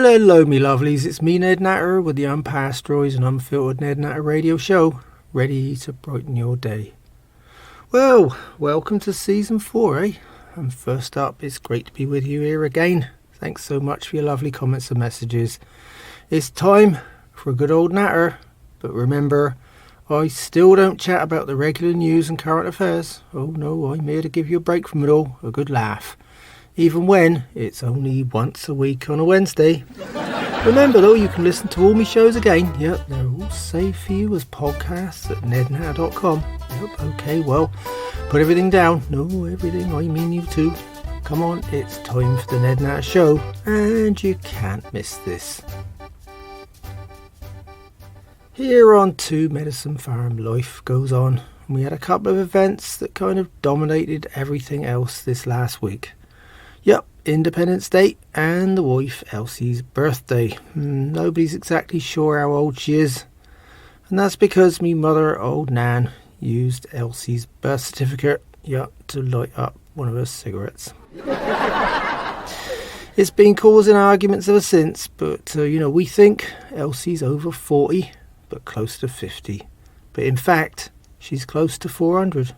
Hello, me lovelies. It's me, Ned Natter, with the unpasteurised and unfiltered Ned Natter Radio Show, ready to brighten your day. Well, welcome to Season 4, eh? And first up, it's great to be with you here again. Thanks so much for your lovely comments and messages. It's time for a good old natter, but remember, I still don't chat about the regular news and current affairs. Oh no, I'm here to give you a break from it all, a good laugh. Even when it's only once a week on a Wednesday. Remember though, you can listen to all my shows again. Yep, they're all safe for you as podcasts at nednatter.com. Yep, okay, well, put everything down. No, everything, I mean you too. Come on, it's time for the Ned Natter Show, and you can't miss this. Here on 2 Medicine Farm, life goes on. And we had a couple of events that kind of dominated everything else this last week. Yep, Independence Day and the wife Elsie's birthday. Nobody's exactly sure how old she is. And that's because me mother, Old Nan, used Elsie's birth certificate, to light up one of her cigarettes. It's been causing arguments ever since, but we think Elsie's over 40, but close to 50. But in fact, she's close to 400.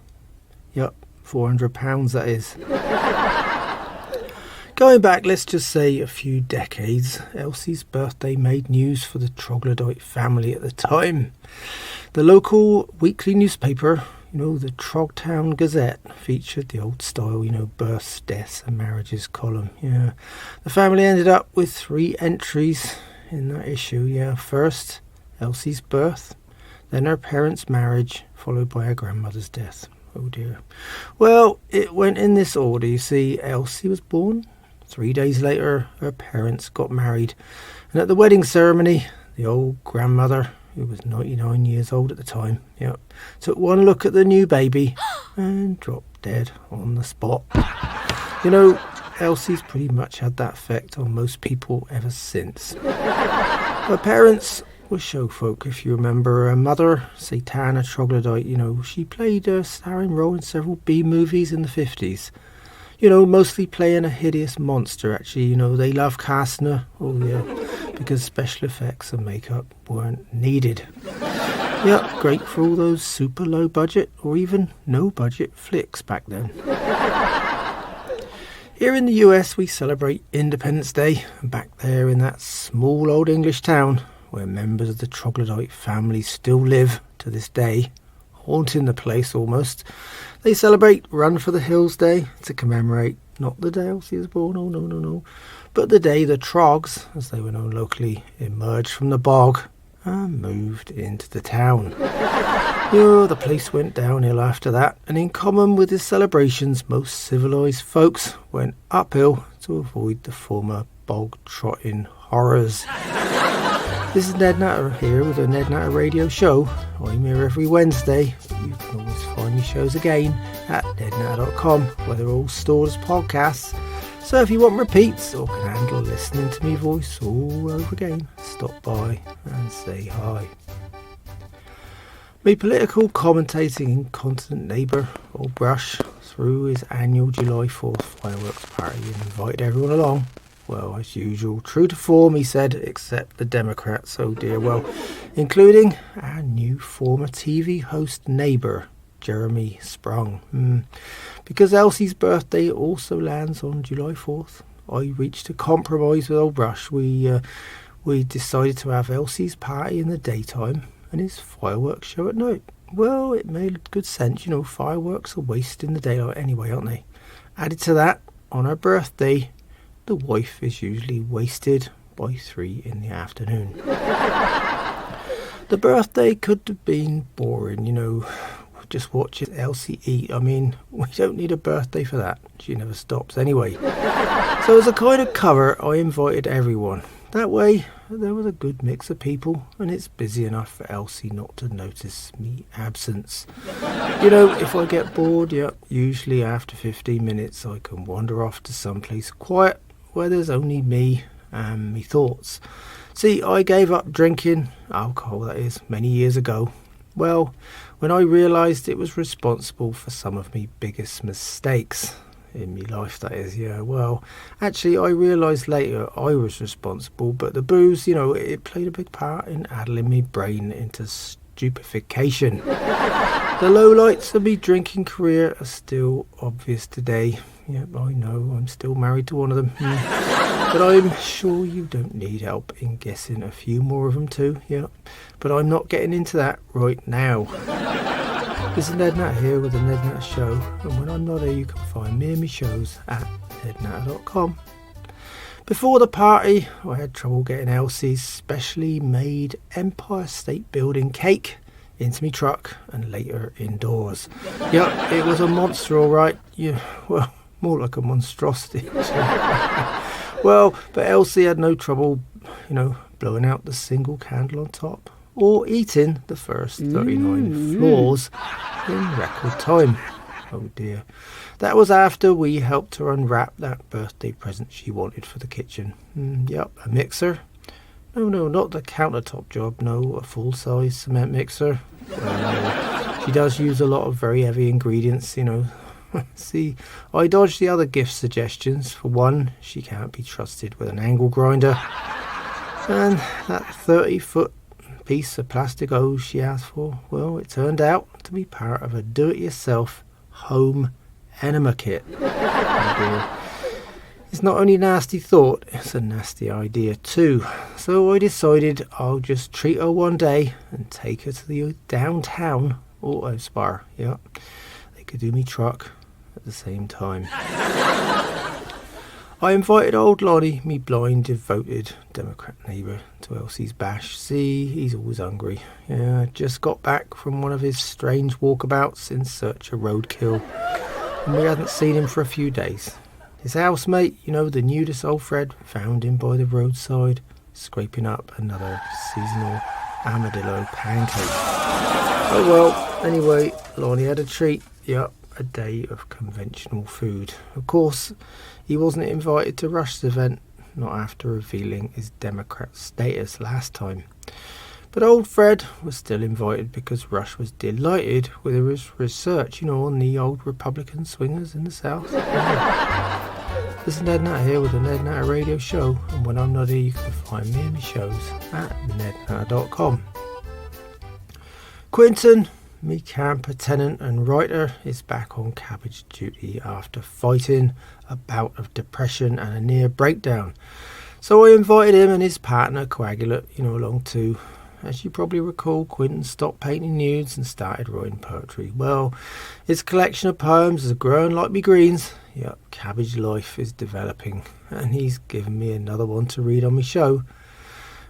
Yep, 400 pounds that is. Going back, let's just say a few decades, Elsie's birthday made news for the troglodyte family at the time. The local weekly newspaper, the Trogtown Gazette, featured the old style, births, deaths and marriages column. Yeah, the family ended up with 3 entries in that issue. First, Elsie's birth, then her parents' marriage, followed by her grandmother's death. Oh dear. Well, it went in this order. You see, Elsie was born. 3 days later, her parents got married, and at the wedding ceremony, the old grandmother, who was 99 years old at the time, took one look at the new baby and dropped dead on the spot. Elsie's pretty much had that effect on most people ever since. Her parents were showfolk, if you remember. Her mother, Satana Troglodyte, she played a starring role in several B movies in the 50s. Mostly playing a hideous monster, actually. They love casting her, because special effects and makeup weren't needed. Yep, great for all those super low budget or even no budget flicks back then. Here in the US, we celebrate Independence Day, and back there in that small old English town, where members of the troglodyte family still live to this day, haunting the place almost, they celebrate Run for the Hills Day to commemorate not the day Elsie was born, oh no, but the day the Trogs, as they were known locally, emerged from the bog and moved into the town. The place went downhill after that, and in common with the celebrations, most civilised folks went uphill to avoid the former bog-trotting horrors. This is Ned Natter here with the Ned Natter Radio Show. I'm here every Wednesday, but you can always find me shows again at nednatter.com, where they're all stored as podcasts. So if you want repeats or can handle listening to me voice all over again, stop by and say hi. My political commentating incontinent neighbour, Old Brush, threw his annual July 4th fireworks party and invited everyone along. Well, as usual, true to form, he said, except the Democrats, oh dear, well, including our new former TV host neighbour, Jeremy Sprung. Because Elsie's birthday also lands on July 4th, I reached a compromise with Old Brush. We decided to have Elsie's party in the daytime and his fireworks show at night. Well, it made good sense, fireworks are wasted in the daylight anyway, aren't they? Added to that, on her birthday, the wife is usually wasted by 3 in the afternoon. The birthday could have been boring, just watching Elsie eat. I mean, we don't need a birthday for that. She never stops anyway. So as a kind of cover, I invited everyone. That way, there was a good mix of people, and it's busy enough for Elsie not to notice me absence. If I get bored, usually after 15 minutes, I can wander off to someplace quiet where there's only me and me thoughts. See, I gave up drinking, alcohol that is, many years ago. Well, when I realised it was responsible for some of my biggest mistakes. in me life, that is, yeah. Well, actually, I realised later I was responsible, but the booze, it played a big part in addling me brain into stupefaction. The lowlights of me drinking career are still obvious today. Yep, I know, I'm still married to one of them. But I'm sure you don't need help in guessing a few more of them too, yeah. But I'm not getting into that right now. This is Ned Natter here with the Ned Natter Show, and when I'm not here you can find me and my shows at nednatter.com. Before the party, I had trouble getting Elsie's specially made Empire State Building cake into my truck and later indoors. Yep, it was a monster alright, yeah, well, more like a monstrosity. Well, but Elsie had no trouble, blowing out the single candle on top, or eating the first 39 floors in record time. Oh dear. That was after we helped her unwrap that birthday present she wanted for the kitchen. Yep, a mixer. No, not the countertop job, no, a full-size cement mixer. Well, she does use a lot of very heavy ingredients, See, I dodged the other gift suggestions. For one, she can't be trusted with an angle grinder. And that 30-foot piece of plastic hose she asked for, well, it turned out to be part of a do-it-yourself home enema kit. It's not only a nasty thought, it's a nasty idea too. So I decided I'll just treat her one day and take her to the downtown auto spa. Yeah, they could do me truck at the same time. I invited old Lonnie, me blind, devoted Democrat neighbour, to Elsie's bash. See, he's always hungry. Yeah, just got back from one of his strange walkabouts in search of roadkill, and we hadn't seen him for a few days. His housemate, the nudist old Fred, found him by the roadside, scraping up another seasonal armadillo pancake. Oh well, anyway, Lonnie had a treat. Yep, a day of conventional food. Of course, he wasn't invited to Rush's event, not after revealing his Democrat status last time. But old Fred was still invited because Rush was delighted with his research, on the old Republican swingers in the South. This is Ned Natter here with the Ned Natter Radio Show, and when I'm not here you can find me and my shows at nednatter.com. Quinton, me camper tenant and writer, is back on cabbage duty after fighting a bout of depression and a near breakdown. So I invited him and his partner, Coagulate, along too. As you probably recall, Quinton stopped painting nudes and started writing poetry. Well, his collection of poems has grown like me greens. Yep, Cabbage Life is developing, and he's given me another one to read on my show.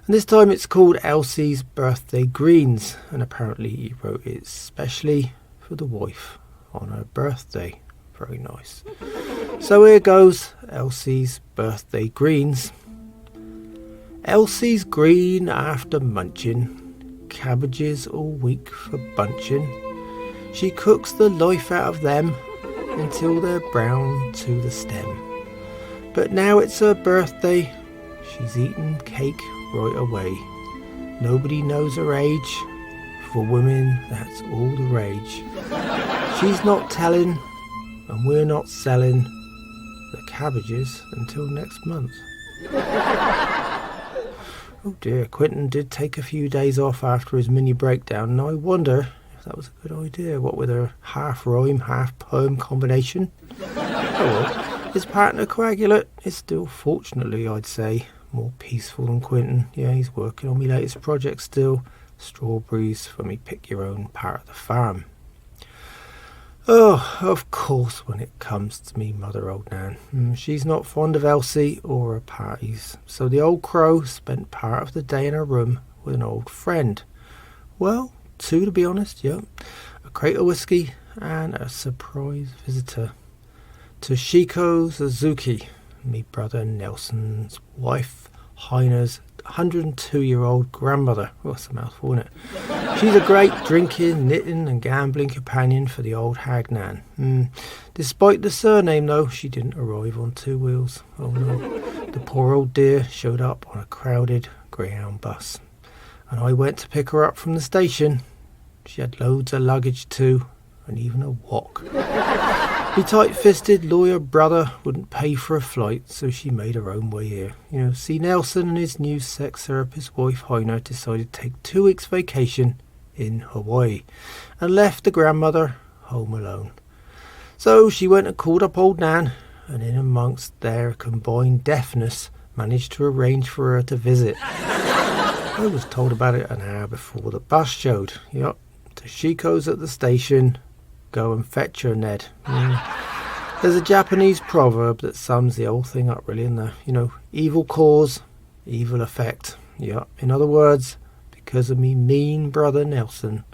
And this time it's called Elsie's Birthday Greens, and apparently he wrote it specially for the wife on her birthday. Very nice. So here goes Elsie's Birthday Greens. Elsie's green after munching, cabbages all week for bunching. She cooks the life out of them until they're brown to the stem. But now it's her birthday, she's eaten cake right away. Nobody knows her age, for women that's all the rage. She's not telling, and we're not selling the cabbages until next month. Oh dear, Quinton did take a few days off after his mini breakdown, and I wonder if that was a good idea, what with her half rhyme, half poem combination. Oh well, his partner Coagulate is still, fortunately I'd say, more peaceful than Quinton. Yeah, he's working on my latest project still, strawberries for me pick your own part of the farm. Oh, of course, when it comes to me mother, Old Nan, she's not fond of Elsie or her parties, so the old crow spent part of the day in her room with an old friend. Well, two to be honest, yeah. A crate of whiskey and a surprise visitor. Toshiko Suzuki, me brother Nelson's wife, Heiner's 102-year-old grandmother. Oh, that's a mouthful, isn't it? She's a great drinking, knitting and gambling companion for the old hag Nan. Despite the surname though, she didn't arrive on two wheels. Oh no. The poor old dear showed up on a crowded Greyhound bus, and I went to pick her up from the station. She had loads of luggage too, and even a wok. My tight-fisted lawyer brother wouldn't pay for a flight, so she made her own way here. See, Nelson and his new sex therapist wife, Heiner, decided to take 2 weeks vacation in Hawaii and left the grandmother home alone. So she went and called up Old Nan, and in amongst their combined deafness, managed to arrange for her to visit. I was told about it an hour before the bus showed. Yup, Toshiko's at the station. Go and fetch her, Ned. There's a Japanese proverb that sums the whole thing up really in the, evil cause, evil effect. Yup, in other words, because of me mean brother Nelson,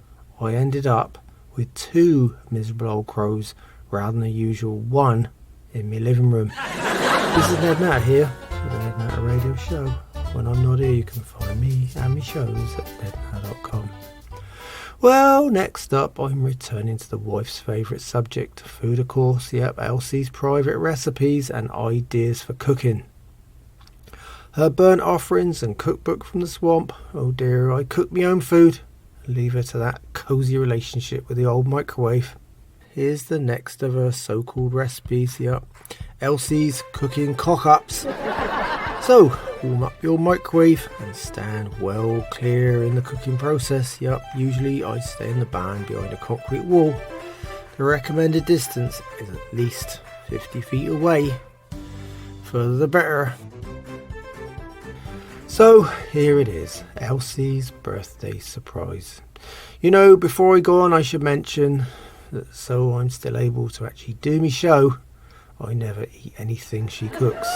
I ended up with 2 miserable old crows rather than the usual 1 in my living room. This is Ned Natter here with the Ned Natter Radio Show. When I'm not here, you can find me and my shows at nednatter.com. Well, next up, I'm returning to the wife's favourite subject, food of course. Yep, Elsie's private recipes and ideas for cooking. Her burnt offerings and cookbook from the swamp. Oh dear, I cook my own food. Leave her to that cosy relationship with the old microwave. Here's the next of her so-called recipes. Yep, Elsie's cooking cock-ups. So, warm up your microwave and stand well clear in the cooking process. Yup, usually I stay in the barn behind a concrete wall. The recommended distance is at least 50 feet away. Further the better. So, here it is, Elsie's birthday surprise. Before I go on, I should mention that so I'm still able to actually do my show, I never eat anything she cooks.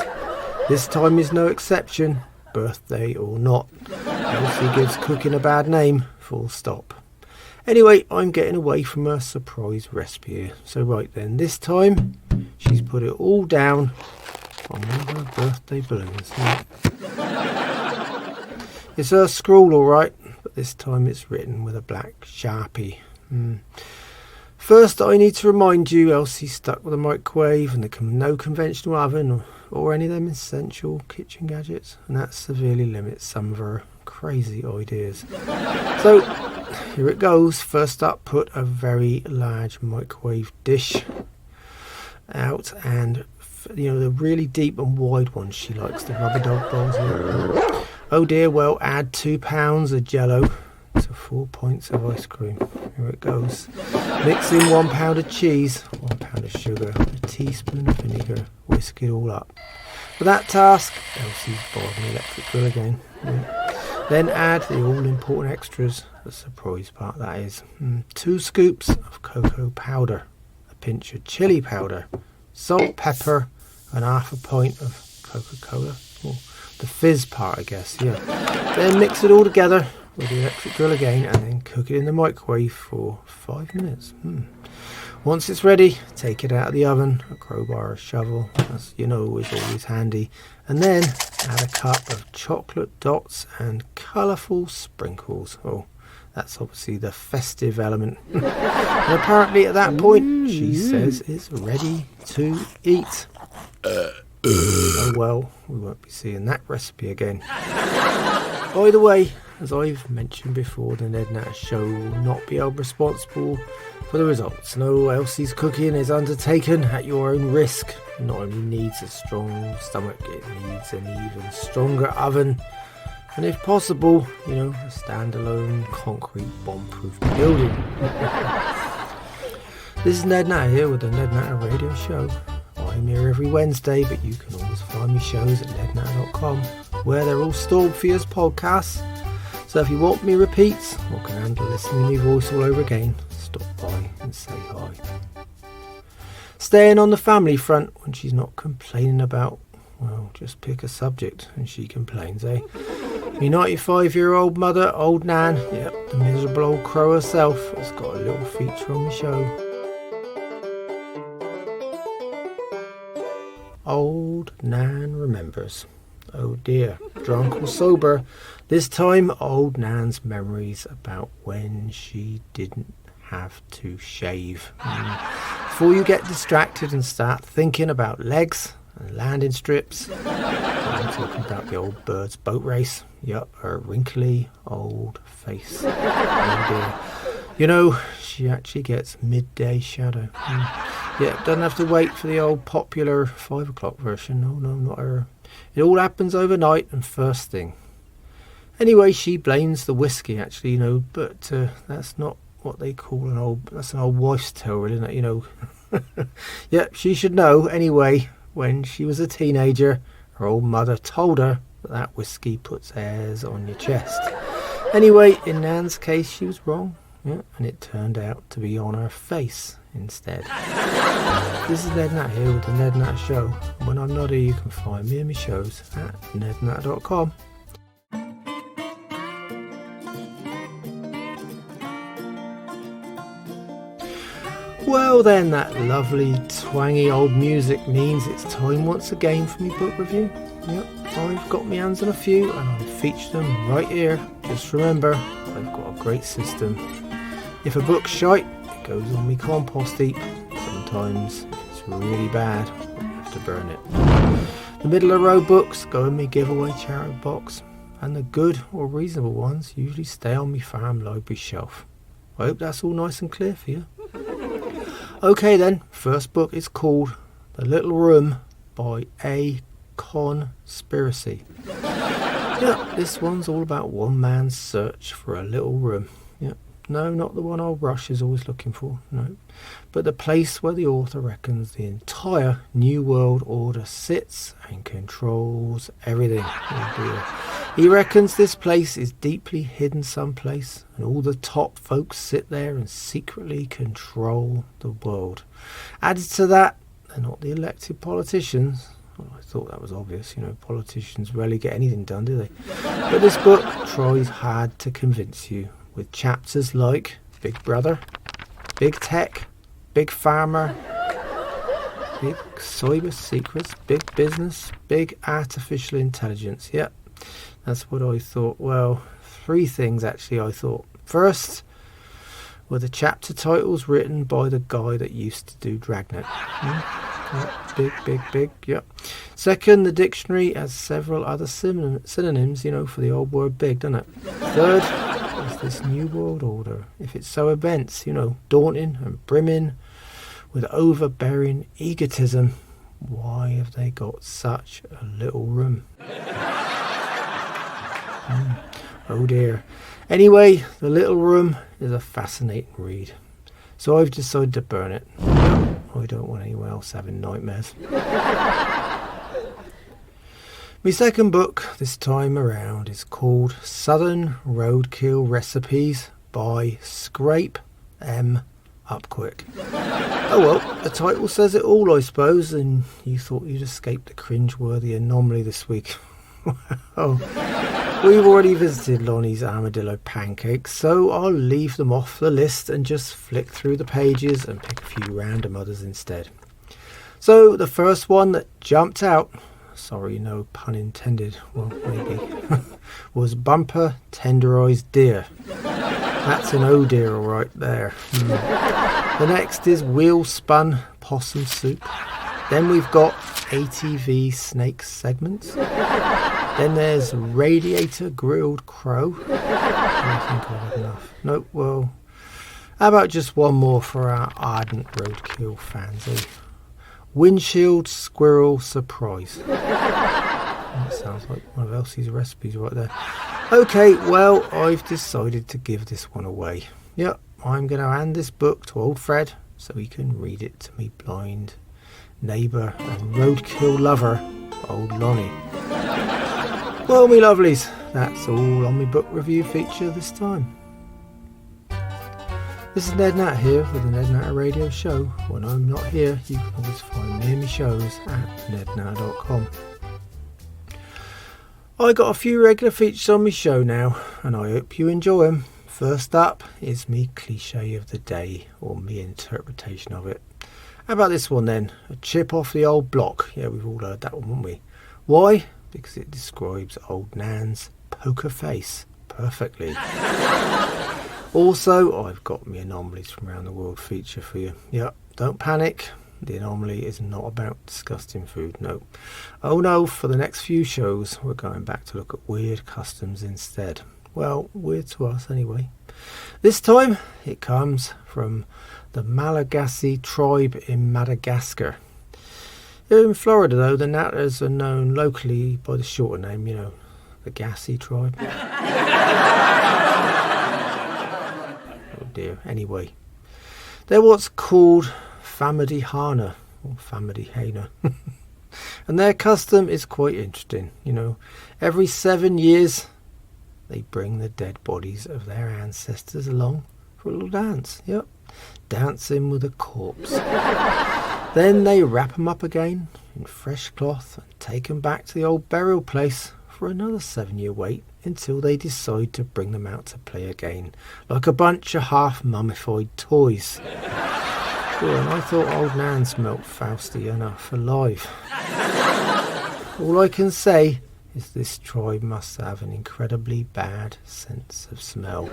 This time is no exception, birthday or not. Elsie gives cooking a bad name, full stop. Anyway, I'm getting away from her surprise recipe here. So right then, this time, she's put it all down on one of her birthday balloons. It's her scrawl alright, but this time it's written with a black Sharpie. First, I need to remind you, Elsie's stuck with a microwave and no conventional oven or any of them essential kitchen gadgets, and that severely limits some of her crazy ideas. So, here it goes. First up, put a very large microwave dish out, and the really deep and wide ones. She likes the rubber dog bowls. Oh dear, well, add 2 pounds of jello to 4 pints of ice cream. Here it goes. Mix in 1 pound of cheese, 1 pound of sugar, a teaspoon of vinegar, whisk it all up. For that task, Elsie's borrowed the electric grill again. Then add the all-important extras, the surprise part that is. 2 scoops of cocoa powder, a pinch of chili powder, salt, pepper, and half a pint of Coca-Cola. The fizz part, I guess, yeah. Then mix it all together with the electric grill again and then cook it in the microwave for 5 minutes. Once it's ready, take it out of the oven. A crowbar or a shovel, as is always handy. And then add a cup of chocolate dots and colourful sprinkles. Oh, that's obviously the festive element. And apparently at that point, she says it's ready to eat. Oh well, we won't be seeing that recipe again. By the way, as I've mentioned before, the Ned Natter Show will not be held responsible for the results. No, Elsie's cooking is undertaken at your own risk. It not only needs a strong stomach, it needs an even stronger oven. And if possible, a standalone concrete bomb-proof building. This is Ned Natter here with the Ned Natter Radio Show. I'm here every Wednesday, but you can always find me shows at nednatter.com, where they're all stored for you as podcasts. So if you want me repeats or can handle listening to my voice all over again, stop by and say hi. Staying on the family front when she's not complaining about, well, just pick a subject and she complains, eh? My 95-year-old mother, Old Nan, yep, the miserable old crow herself, has got a little feature on the show. Old Nan remembers. Oh dear, drunk or sober, this time Old Nan's memories about when she didn't have to shave. Before you get distracted and start thinking about legs and landing strips, I'm talking about the old bird's boat race. Yup, her wrinkly old face. Oh dear. She actually gets midday shadow. Yeah, doesn't have to wait for the old popular 5 o'clock version. No, not her. It all happens overnight and first thing. Anyway, she blames the whiskey, actually, but that's not what they call that's an old wife's tale, really, isn't it, Yeah, she should know. Anyway, when she was a teenager, her old mother told her that whiskey puts hairs on your chest. Anyway, in Nan's case, she was wrong. Yeah, and it turned out to be on her face instead. This is Ned Natter here with the Ned Natter Show. When I'm not here, you can find me and my shows at nednatter.com. Well then, that lovely twangy old music means it's time once again for me book review. Yep, I've got my hands on a few and I'll feature them right here. Just remember, I've got a great system. If a book's shite, it goes on me compost heap. Sometimes it's really bad, I have to burn it. The middle of the road books go in me giveaway charity box, and the good or reasonable ones usually stay on me farm library shelf. I hope that's all nice and clear for you. Okay then, first book is called The Little Room by A. Conspiracy. Yeah, this one's all about one man's search for a little room. Yeah, no, not the one old Rush is always looking for, no. But the place where the author reckons the entire New World Order sits and controls everything. Oh dear. He reckons this place is deeply hidden someplace, and all the top folks sit there and secretly control the world. Added to that, they're not the elected politicians. Well, I thought that was obvious, politicians rarely get anything done, do they? But this book tries hard to convince you, with chapters like Big Brother, Big Tech, Big Pharma, Big Cyber Secrets, Big Business, Big Artificial Intelligence. Yep, that's what I thought. Well, 3 things actually I thought. First, were the chapter titles written by the guy that used to do Dragnet. Yep, big, yep. Second, the dictionary has several other synonyms, for the old word big, doesn't it? Third, is this New World Order. If it's so immense, daunting and brimming with overbearing egotism, why have they got such a little room? Oh dear. Anyway, The Little Room is a fascinating read. So I've decided to burn it. I don't want anyone else having nightmares. My second book this time around is called Southern Roadkill Recipes by Scrape M. Upquick. Oh well, the title says it all, I suppose, and you thought you'd escape the cringe-worthy anomaly this week. Oh, we've already visited Lonnie's armadillo pancakes, so I'll leave them off the list and just flick through the pages and pick a few random others instead. So the first one that jumped out, sorry, no pun intended, well maybe, was Bumper Tenderized Deer. That's an oh dear right there. The next is Wheel Spun Possum Soup. Then we've got ATV snake segments. Then there's Radiator Grilled Crow. I don't think I've had enough. Nope, well, how about just one more for our ardent roadkill fans, eh? Windshield Squirrel Surprise. That sounds like one of Elsie's recipes right there. Okay, well, I've decided to give this one away. Yep, I'm going to hand this book to old Fred so he can read it to me blind neighbour and roadkill lover, old Lonnie. Well, me lovelies, that's all on my book review feature this time. This is Ned Natter here with the Ned Natter Radio Show. When I'm not here, you can always find me and my shows at nednatter.com. I got a few regular features on my show now, and I hope you enjoy them. First up is me cliche of the day, or me interpretation of it. How about this one then? A chip off the old block. Yeah, we've all heard that one, haven't we? Why? Because it describes Old Nan's poker face perfectly. Also, I've got me anomalies from around the world feature for you. Yep, don't panic. The anomaly is not about disgusting food, no. Oh no, for the next few shows, we're going back to look at weird customs instead. Well, weird to us anyway. This time it comes from the Malagasy tribe in Madagascar. Here in Florida, though, the Natters are known locally by the shorter name, the Gassy tribe. Oh dear, anyway. They're what's called Famadihana, or Famadihana. And their custom is quite interesting. Every 7 years they bring the dead bodies of their ancestors along for a little dance. Yep, dancing with a corpse. Then they wrap them up again in fresh cloth and take them back to the old burial place for another 7-year wait until they decide to bring them out to play again, like a bunch of half mummified toys. And I thought Old Nan smelt Fausty enough alive. All I can say is this tribe must have an incredibly bad sense of smell.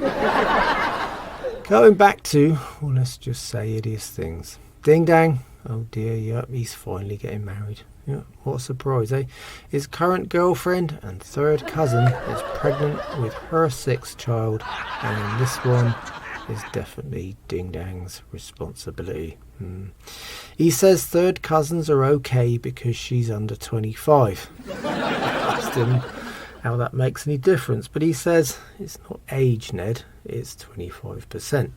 Going back to, well, let's just say hideous things. Ding dang. Oh dear, yep, he's finally getting married. Yep, what a surprise, eh? His current girlfriend and third cousin is pregnant with her 6th child, and this one is definitely Ding Dang's responsibility. He says third cousins are okay because she's under 25. I asked him how that makes any difference, but he says it's not age, Ned, it's 25%.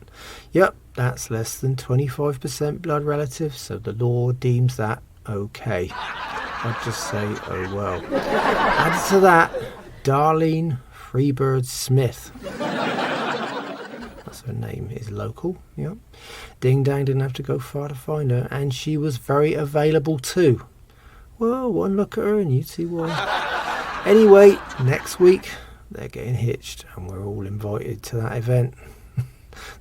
Yep, that's less than 25% blood relative, so the law deems that okay. I'd just say, oh well. Added to that, Darlene Freebird Smith. That's her name, is local. Yep. Ding Dang didn't have to go far to find her, and she was very available too. Well, one look at her and you'd see why. Anyway, next week they're getting hitched and we're all invited to that event.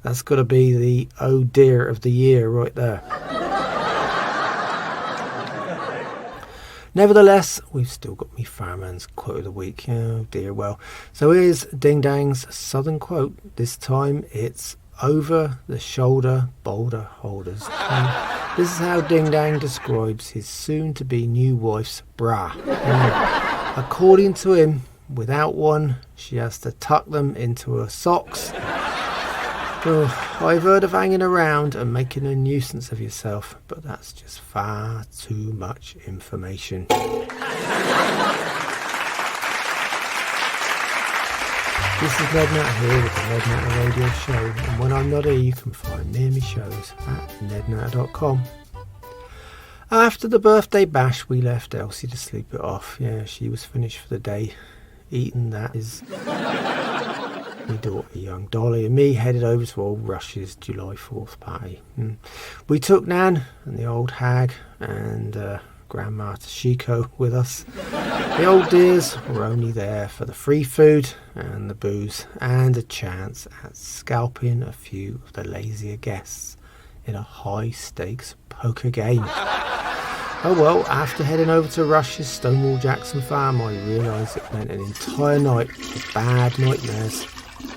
That's got to be the oh dear of the year right there. Nevertheless, we've still got me fireman's quote of the week. Oh dear, well. So here's Ding Dang's southern quote. This time it's over the shoulder boulder holders. And this is how Ding Dang describes his soon-to-be new wife's bra. According to him, without one, she has to tuck them into her socks. Oh, I've heard of hanging around and making a nuisance of yourself, but that's just far too much information. This is Ned Natter here with the Ned Natter Radio Show, and when I'm not here you can find me and my shows at nednatter.com. After the birthday bash we left Elsie to sleep it off. Yeah, she was finished for the day. Eating that is... My daughter, young Dolly, and me headed over to old Rush's July 4th party. We took Nan and the old hag and Grandma Toshiko with us. The old dears were only there for the free food and the booze and a chance at scalping a few of the lazier guests in a high-stakes poker game. Oh well, after heading over to Rush's Stonewall Jackson farm, I realised it meant an entire night of bad nightmares.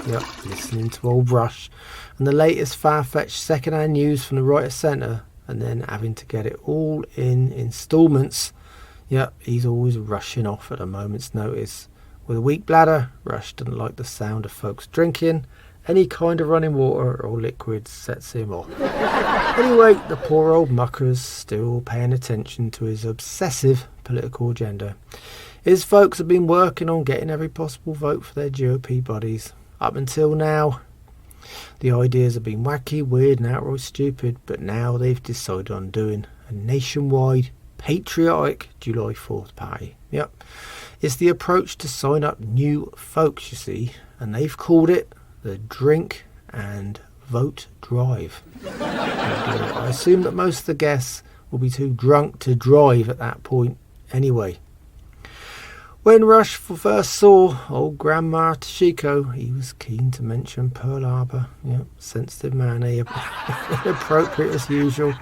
Yep, listening to old Rush and the latest far-fetched second-hand news from the writer centre, and then having to get it all in instalments. Yep, he's always rushing off at a moment's notice. With a weak bladder, Rush doesn't like the sound of folks drinking. Any kind of running water or liquid sets him off. Anyway, the poor old mucker's still paying attention to his obsessive political agenda. His folks have been working on getting every possible vote for their GOP bodies. Up until now, the ideas have been wacky, weird and outright stupid, but now they've decided on doing a nationwide patriotic July 4th party. Yep, it's the approach to sign up new folks, you see, and they've called it the Drink and Vote Drive. I assume that most of the guests will be too drunk to drive at that point anyway. When Rush first saw old Grandma Toshiko, he was keen to mention Pearl Harbor. Yep, sensitive man, inappropriate as usual.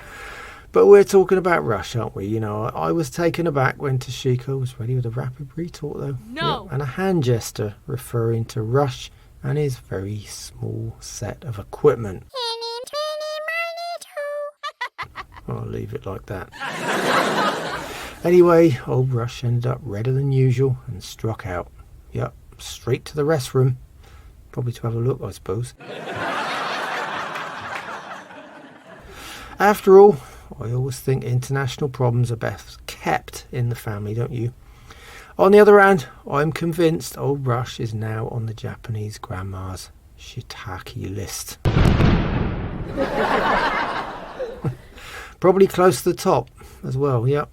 But we're talking about Rush, aren't we? I was taken aback when Toshiko was ready with a rapid retort, though. No! Yep, and a hand gesture referring to Rush and his very small set of equipment. I'll leave it like that. Anyway, old Rush ended up redder than usual and struck out. Yep, straight to the restroom. Probably to have a look, I suppose. After all, I always think international problems are best kept in the family, don't you? On the other hand, I'm convinced old Rush is now on the Japanese grandma's shiitake list. Probably close to the top as well, yep.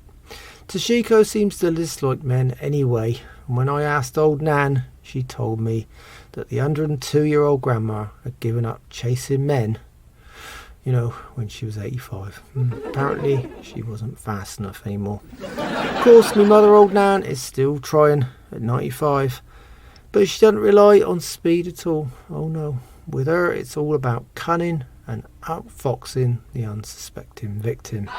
Toshiko seems to dislike men anyway, and when I asked Old Nan, she told me that the 102-year-old grandma had given up chasing men, when she was 85. Apparently, she wasn't fast enough anymore. Of course, my mother, Old Nan, is still trying at 95, but she doesn't rely on speed at all. Oh no, with her, it's all about cunning and outfoxing the unsuspecting victim.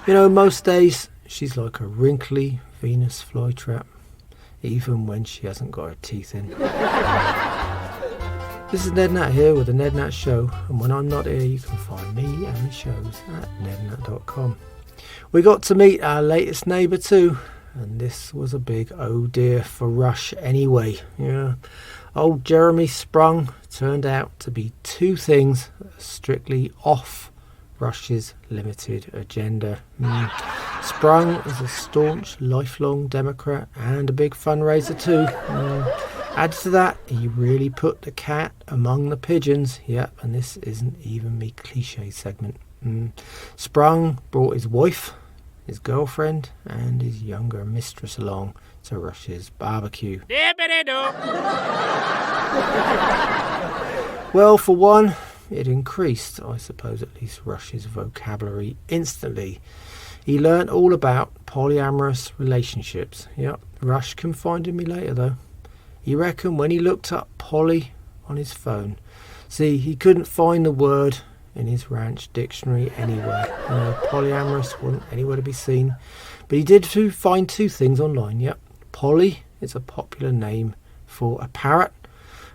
Most days, she's like a wrinkly Venus flytrap, even when she hasn't got her teeth in. This is Ned Natter here with the Ned Natter Show, and when I'm not here, you can find me and my shows at nednatter.com. We got to meet our latest neighbour too, and this was a big oh dear for Rush anyway. Yeah, old Jeremy Sprung turned out to be two things strictly off Rush's limited agenda. Sprung is a staunch, lifelong Democrat and a big fundraiser too. Add to that, he really put the cat among the pigeons. Yep, and this isn't even me cliche segment. Sprung brought his wife, his girlfriend, and his younger mistress along to Rush's barbecue. Well, for one, it increased, I suppose, at least Rush's vocabulary instantly. He learnt all about polyamorous relationships. Yep, Rush confided in me later though. He reckoned when he looked up poly on his phone, see, he couldn't find the word in his ranch dictionary anywhere. Polyamorous wasn't anywhere to be seen. But he did find two things online. Yep, poly is a popular name for a parrot,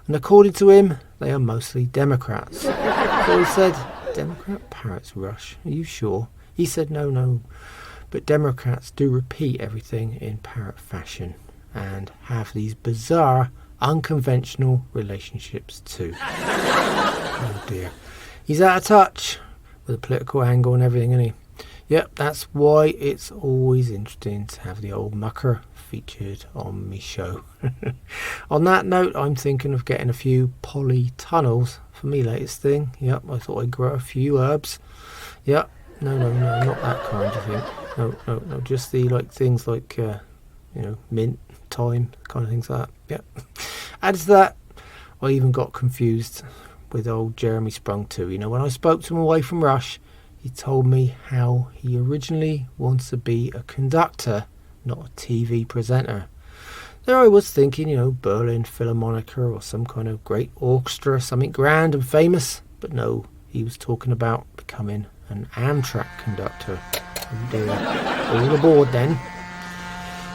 and according to him, they are mostly Democrats. So he said, Democrat parrots, Rush, are you sure? He said, no, but Democrats do repeat everything in parrot fashion and have these bizarre, unconventional relationships too. Oh dear. He's out of touch with the political angle and everything, isn't he? Yep, that's why it's always interesting to have the old mucker featured on me show. On that note, I'm thinking of getting a few poly tunnels for me latest thing. Yep, I thought I'd grow a few herbs. Yep, no, not that kind of thing. No, just the things like mint, thyme, kind of things like that. Yep. Added to that, I even got confused with old Jeremy Sprung too. When I spoke to him away from Rush, he told me how he originally wants to be a conductor, not a TV presenter. There I was thinking, Berlin Philharmonica or some kind of great orchestra, something grand and famous. But no, he was talking about becoming an Amtrak conductor. Oh dear. All aboard then.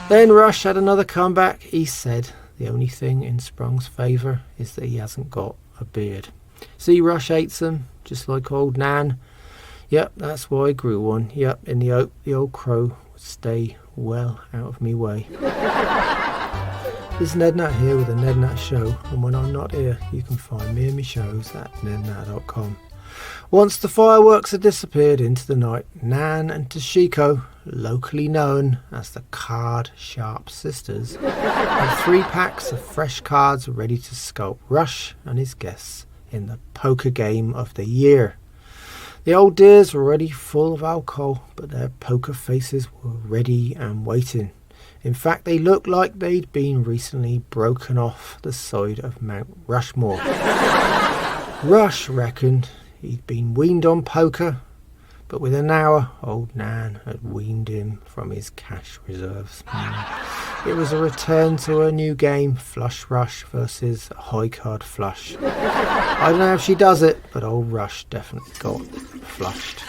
Then Rush had another comeback. He said the only thing in Sprung's favour is that he hasn't got a beard. See, Rush hates them, just like old Nan. Yep, that's why I grew one. Yep, in the hope the old crow would stay well out of me way. This is Ned Natter here with the Ned Natter Show, and when I'm not here, you can find me and my shows at nednatter.com. Once the fireworks had disappeared into the night, Nan and Toshiko, locally known as the Card Sharp Sisters, had 3 packs of fresh cards ready to sculpt Rush and his guests in the poker game of the year. The old dears were already full of alcohol, but their poker faces were ready and waiting. In fact, they looked like they'd been recently broken off the side of Mount Rushmore. Rush reckoned he'd been weaned on poker, but within an hour, old Nan had weaned him from his cash reserves. It was a return to a new game, Flush Rush versus High Card Flush. I don't know how she does it, but old Rush definitely got flushed.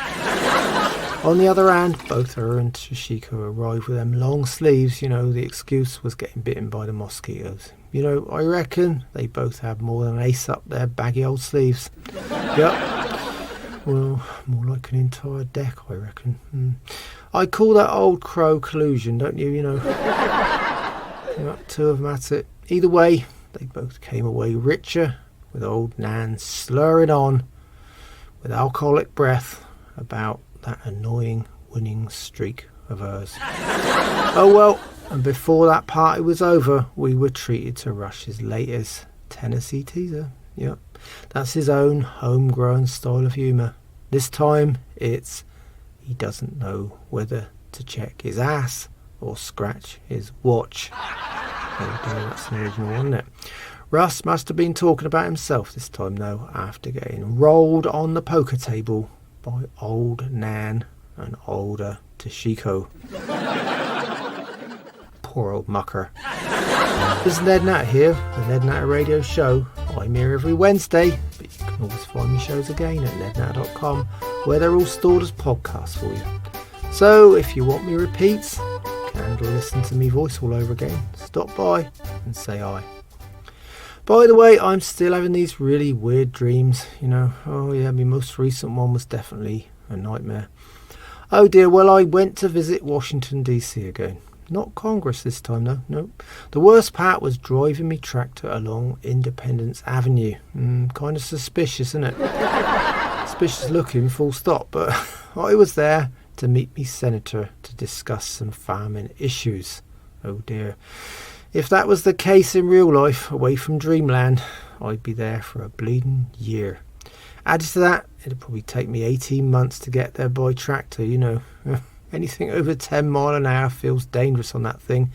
On the other hand, both her and Toshiko arrived with them long sleeves. The excuse was getting bitten by the mosquitoes. I reckon they both have more than an ace up their baggy old sleeves. Yep. Well, more like an entire deck, I reckon. I call that old crow collusion, don't you? Two of them at it. Either way, they both came away richer, with Old Nan slurring on with alcoholic breath about that annoying winning streak of hers. Oh well, and before that party was over, we were treated to Rush's latest Tennessee teaser. Yep, that's his own homegrown style of humour. This time it's he doesn't know whether to check his ass or scratch his watch. Oh dear, that's an original, wasn't it? Russ must have been talking about himself this time though, after getting rolled on the poker table by Old Nan and older Toshiko. Poor old mucker. This is Ned Natter here, the Ned Natter Radio Show. I'm here every Wednesday, but you can always find me shows again at nednatter.com, where they're all stored as podcasts for you. So if you want me repeats, and listen to me voice all over again, stop by and say hi. By the way, I'm still having these really weird dreams, you know. Oh yeah, my most recent one was definitely a nightmare. Oh dear, well I went to visit Washington DC again. Not Congress this time though, nope. The worst part was driving me tractor along Independence Avenue. Kind of suspicious, isn't it? Suspicious looking, full stop, but I was there to meet me senator to discuss some farming issues. Oh dear. If that was the case in real life, away from dreamland, I'd be there for a bleeding year. Added to that, it'd probably take me 18 months to get there by tractor, you know. Anything over 10 mile an hour feels dangerous on that thing.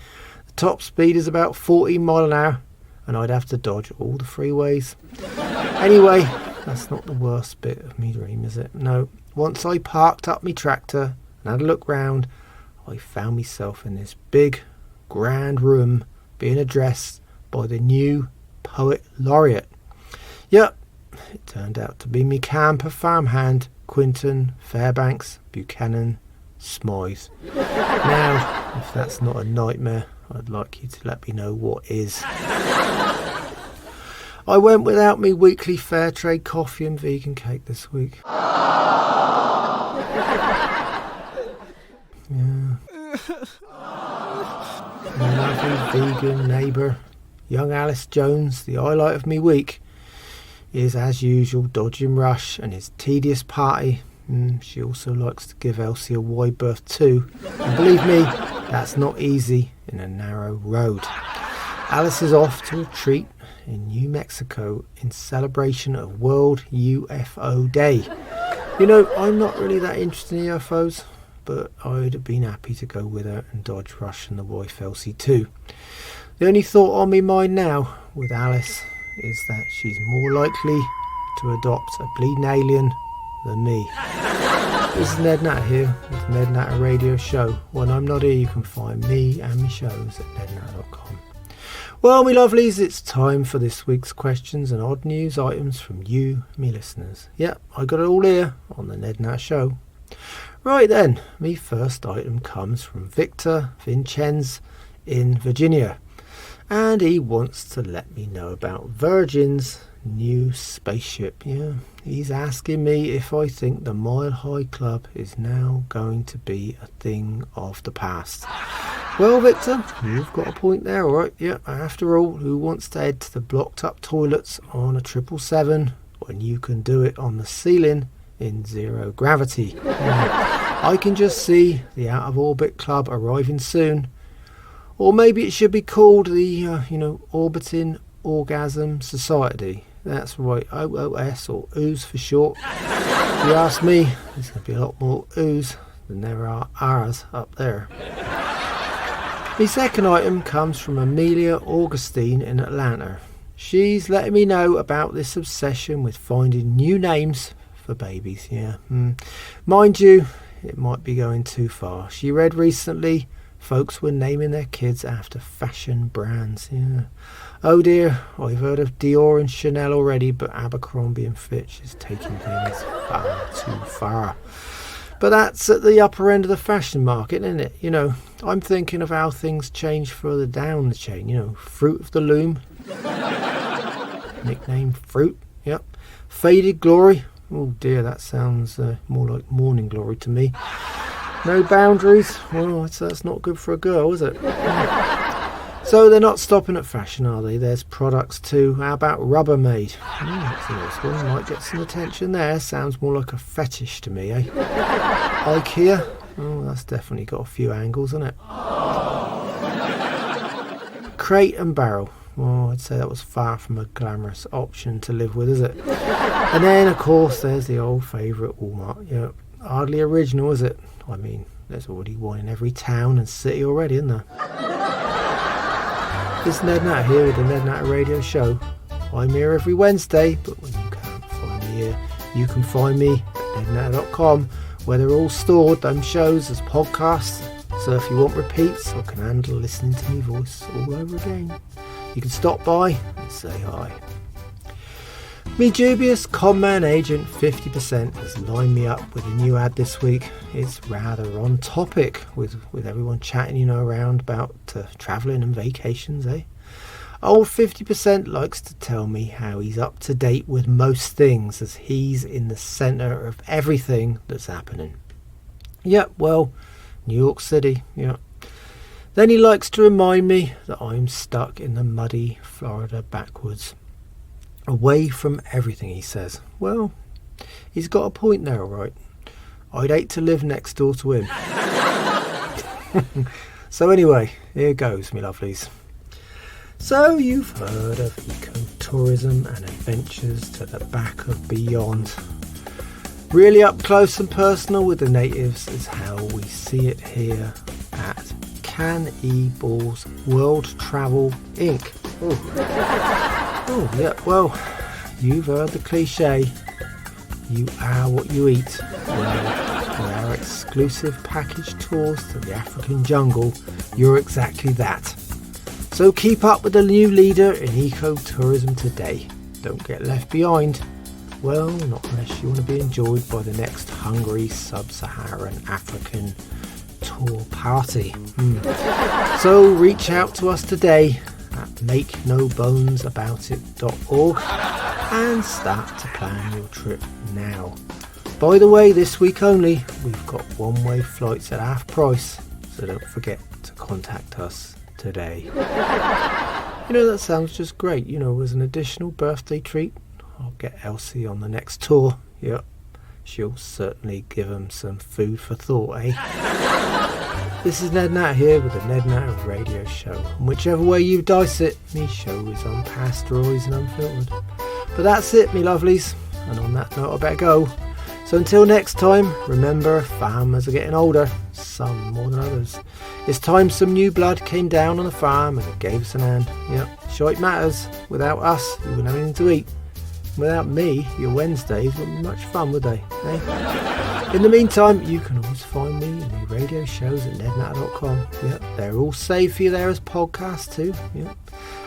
The top speed is about 14 mile an hour, and I'd have to dodge all the freeways. Anyway, that's not the worst bit of me dream, is it? No. Once I parked up my tractor and had a look round, I found myself in this big, grand room being addressed by the new poet laureate. Yep, it turned out to be me camper farmhand, Quinton Fairbanks Buchanan Smythe. Now, if that's not a nightmare, I'd like you to let me know what is. I went without me weekly fair trade coffee and vegan cake this week. Yeah. My lovely vegan neighbour, young Alice Jones, the highlight of me week, is as usual dodging Rush and his tedious party. She also likes to give Elsie a wide berth too, and believe me, that's not easy in a narrow road. Alice is off to a treat in New Mexico in celebration of World UFO Day. You know, I'm not really that interested in UFOs, but I'd have been happy to go with her and dodge Rush and the wife Elsie too. The only thought on my mind now with Alice is that she's more likely to adopt a bleeding alien than me. This is Ned Natter here with Ned Natter Radio Show. When I'm not here, you can find me and my shows at nednatter.com. Well, me lovelies, it's time for this week's questions and odd news items from you, me listeners. Yep, I got it all here on the Ned Natter Show. Right then, me first item comes from Victor Vincenz in Virginia, and he wants to let me know about Virgin's new spaceship. Yeah, he's asking me if I think the Mile High Club is now going to be a thing of the past. Well, Victor, you've got a point there, alright. Yeah, after all, who wants to head to the blocked up toilets on a 777 when you can do it on the ceiling in zero gravity? I can just see the Out of Orbit Club arriving soon. Or maybe it should be called the, Orbiting Orgasm Society. That's right, OOS, or OOS for short. If you ask me, there's going to be a lot more OOS than there are R's up there. The second item comes from Amelia Augustine in Atlanta. She's letting me know about this obsession with finding new names for babies. Yeah, mind you, it might be going too far. She read recently folks were naming their kids after fashion brands. Yeah. Oh dear, I've heard of Dior and Chanel already, but Abercrombie and Fitch is taking things far too far. But that's at the upper end of the fashion market, isn't it? You know, I'm thinking of how things change further down the chain. You know, Fruit of the Loom, nickname Fruit. Yep. Faded Glory. Oh dear, that sounds more like Morning Glory to me. No boundaries. Well, that's not good for a girl, is it? So they're not stopping at fashion, are they? There's products too. How about Rubbermaid? That's a nice one. Might get some attention there. Sounds more like a fetish to me, eh? IKEA? Oh, that's definitely got a few angles, hasn't it? Crate and Barrel. Well, I'd say that was far from a glamorous option to live with, is it? And then, of course, there's the old favourite Walmart. Yeah, hardly original, is it? I mean, there's already one in every town and city already, isn't there? It's Ned Natter here with the Ned Natter Radio Show. I'm here every Wednesday, but when you can't find me here, you can find me at nednatter.com, where they're all stored, them shows, as podcasts. So if you want repeats, I can handle listening to me voice all over again. You can stop by and say hi. Me dubious conman agent 50% has lined me up with a new ad this week. It's rather on topic with everyone chatting, around about travelling and vacations, eh? Old 50% likes to tell me how he's up to date with most things, as he's in the centre of everything that's happening. Yep, well, New York City, yeah. Then he likes to remind me that I'm stuck in the muddy Florida backwoods. Away from everything, he says. Well, he's got a point there, all right. I'd hate to live next door to him. So anyway, here goes, me lovelies. So you've heard of ecotourism and adventures to the back of beyond. Really up close and personal with the natives is how we see it here at Cannibals World Travel Inc. Oh, yeah, well, you've heard the cliche, you are what you eat. Well, with our exclusive package tours to the African jungle, you're exactly that. So keep up with the new leader in ecotourism today. Don't get left behind. Well, not unless you want to be enjoyed by the next hungry sub-Saharan African tour party. So reach out to us today at makenobonesabout.it.org and start to plan your trip now. By the way, this week only, we've got one-way flights at half price, so don't forget to contact us today. That sounds just great. As an additional birthday treat, I'll get Elsie on the next tour. Yep, she'll certainly give them some food for thought, eh? This is Ned Natter here with the Ned Natter Radio Show. And whichever way you dice it, me show is unpasteurised and unfiltered. But that's it, me lovelies. And on that note, I better go. So until next time, remember, farmers are getting older, some more than others. It's time some new blood came down on the farm and it gave us an hand. Yep, shite matters. Without us, you wouldn't have anything to eat. Without me, your Wednesdays wouldn't be much fun, would they? Eh? In the meantime, you can always find me in the radio shows at nednatter.com. Yep, they're all saved for you there as podcasts too. Yep.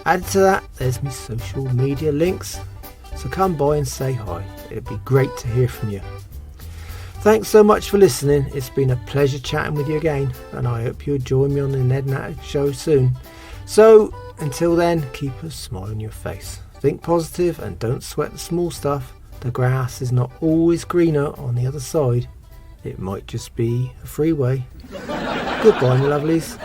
Added to that, there's my social media links. So come by and say hi. It'd be great to hear from you. Thanks so much for listening. It's been a pleasure chatting with you again, and I hope you'll join me on the Ned Natter Show soon. So until then, keep a smile on your face. Think positive and don't sweat the small stuff. The grass is not always greener on the other side. It might just be a freeway. Goodbye, my lovelies.